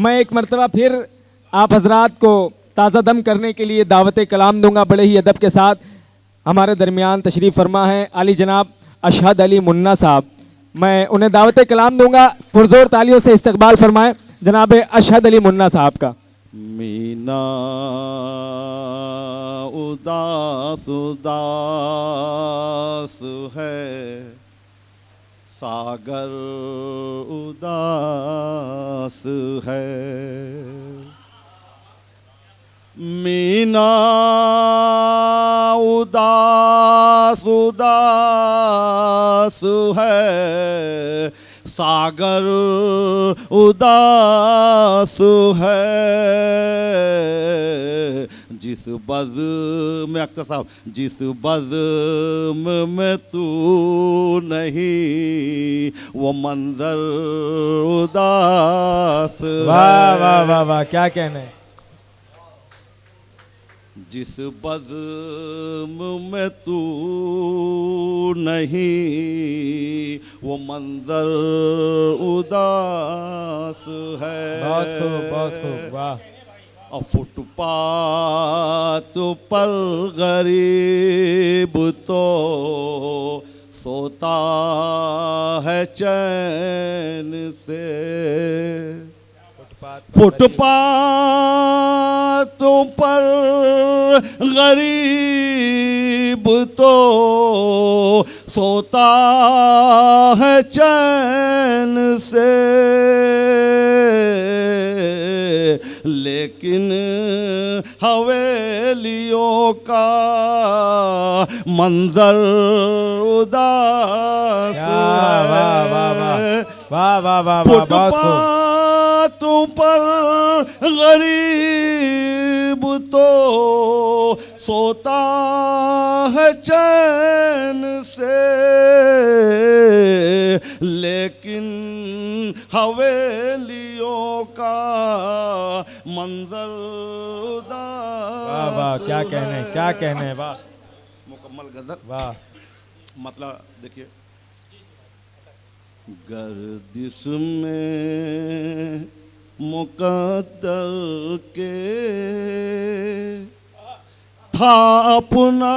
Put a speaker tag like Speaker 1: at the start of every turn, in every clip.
Speaker 1: मैं एक मरतबा फिर आप हजरात को ताज़ा दम करने के लिए दावत कलाम दूंगा। बड़े ही अदब के साथ हमारे दरमियान तशरीफ़ फरमा है अली जनाब अशहद अली मुन्ना साहब। मैं उन्हें दावत कलाम दूंगा, पुरजोर तालियों से इस्तकबाल फरमाएं जनाब अशहद अली मुन्ना साहब का।
Speaker 2: मीना उदास उदास है, सागर उदास है। मीना उदास उदास है, सागर उदास है। जिस बज़्म में अख्तर साहब, जिस बज़्म में तू नहीं वो मंजर उदास है।
Speaker 1: वाह वाह वाह वाह, क्या कहने।
Speaker 2: जिस बज़्म में तू नहीं वो मंजर उदास है।
Speaker 1: बहुत खूब, बहुत खूब, वाह।
Speaker 2: और फुटपाथ पर गरीब तो सोता है चैन से। फुटपाथ पर गरीब तो सोता है चैन से, लेकिन हवेलियों का मंजर उदास है।
Speaker 1: वाह वाह वाह,
Speaker 2: फुटपाथों पर गरीब तो सोता है चैन से, लेकिन हवेलियों का मंजर उदास।
Speaker 1: वाह वाह, क्या कहने, क्या कहने, वाह।
Speaker 2: मुकम्मल गजल,
Speaker 1: वाह।
Speaker 2: मतलब देखिए, गर्दिश में मुकद्दर के था अपना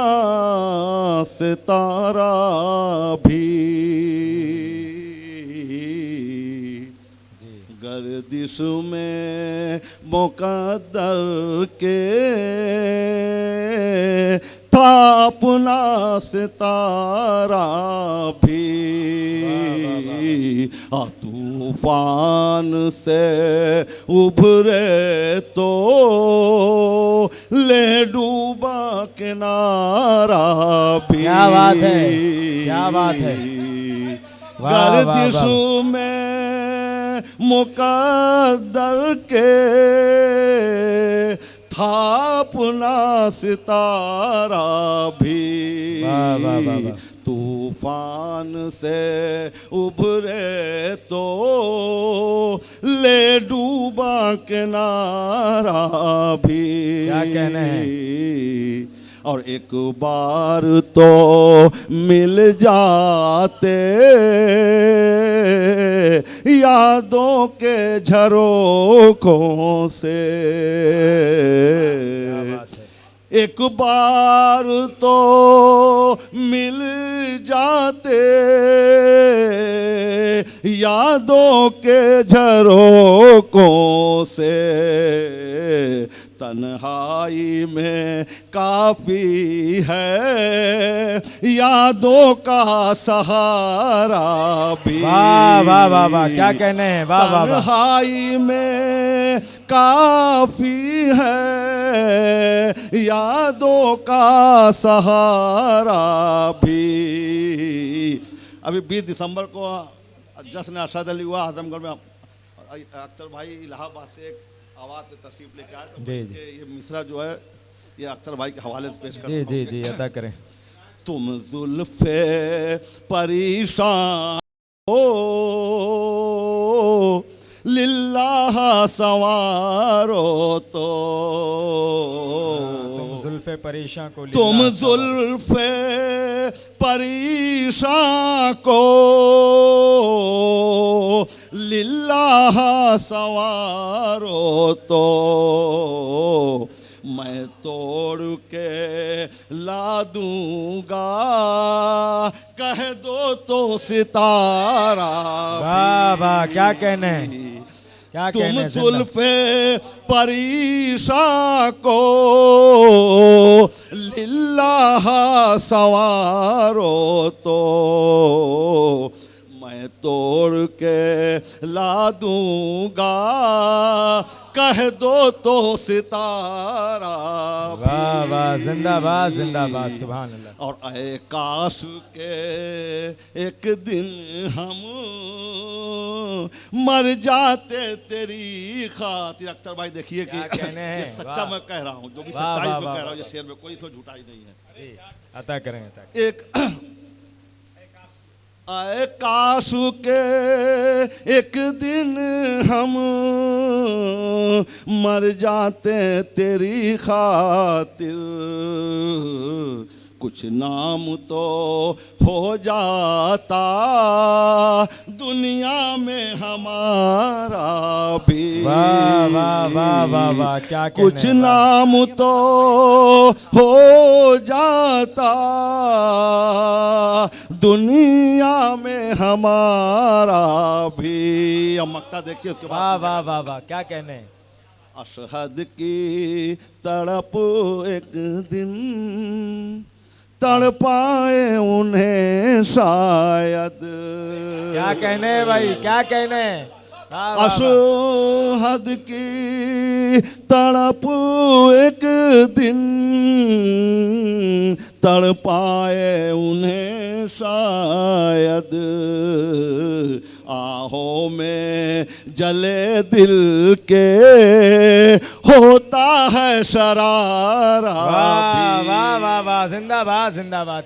Speaker 2: सितारा भी, गर्दिश में मुकद्दर के था अपना सितारा भी। तूफान से उभरे तो ले डूबा किनारा भी।
Speaker 1: क्या बात है, क्या बात है।
Speaker 2: गर्दिश में मुकद्दर के था अपना सितारा भी। तूफान से उभरे तो ले डूबा किनारा भी।
Speaker 1: क्या कहना है।
Speaker 2: और एक बार तो मिल जाते यादों के झरोखों से, एक बार तो मिल जाते यादों के झरोखों से। तन्हाई में काफी है यादों का सहारा भी।
Speaker 1: वाह वाह वाह वाह, क्या कहने हैं। वाह वाह वाह।
Speaker 2: तन्हाई में काफी है यादों का सहारा भी। अभी 20 दिसंबर को जश्न अशहद अली हुआ आजमगढ़ में। अख्तर भाई इलाहाबाद से एक आवाज़ पे तशरीफ लेके आए, तो ये मिसरा जो है ये अख्तर भाई के हवाले से पेश करते हैं।
Speaker 1: जी जी जी, अदा करें।
Speaker 2: तुम जुल्फे परेशान हो लिल्लाह सवारो तो,
Speaker 1: तुम जुल्फे परेशान को,
Speaker 2: तुम जुल्फे परेशान को लिल्लाह सवारो तो मैं तोड़ के ला दूंगा, कह दो तो सितारा
Speaker 1: वाह वाह, क्या कहने हैं, क्या
Speaker 2: तुम
Speaker 1: कहने हैं,
Speaker 2: जुल्फे परीशा को लिल्लाह सवारो तो मैं तोड़ के ला दूंगा, कह दो तो सितारा
Speaker 1: वाह वाह, जिंदाबाद जिंदाबाद, सुभान अल्लाह।
Speaker 2: और ऐ काश के एक दिन हम मर जाते तेरी खातिर। अख्तर भाई देखिए कि
Speaker 1: क्या कहने हैं,
Speaker 2: ये सच्चा
Speaker 1: वाह।
Speaker 2: मैं कह रहा हूँ, जो भी
Speaker 1: वाह,
Speaker 2: सच्चाई
Speaker 1: वाह,
Speaker 2: मैं
Speaker 1: वाह,
Speaker 2: कह रहा हूँ, ये
Speaker 1: वाह।
Speaker 2: शेर में कोई इसमें झूठाई नहीं है।
Speaker 1: जी, अता करें, अता करें।
Speaker 2: एक आए काश के एक दिन हम मर जाते तेरी खातिर, कुछ नाम तो हो जाता दुनिया में हमारा भी।
Speaker 1: वाह वाह वाह वाह वाह, क्या कहने
Speaker 2: कुछ
Speaker 1: हैं, वाह।
Speaker 2: नाम तो हो जाता दुनिया में हमारा भी। अब मक्ता देखिए उसके
Speaker 1: वाह
Speaker 2: बाद।
Speaker 1: वाह वाह वाह, क्या कहने हैं।
Speaker 2: अशहद की तड़प एक दिन तड़पाए उन्हें शायद।
Speaker 1: क्या कहने हैं भाई, क्या कहने हैं। वाह, वाह, वाह।
Speaker 2: अशहद की तड़प एक दिन तड़पाए उन्हें शायद, आहों में जले दिल के होता है शरारा
Speaker 1: वाह
Speaker 2: भी।
Speaker 1: वाह वाह वाह, जिंदाबाद जिंदाबाद।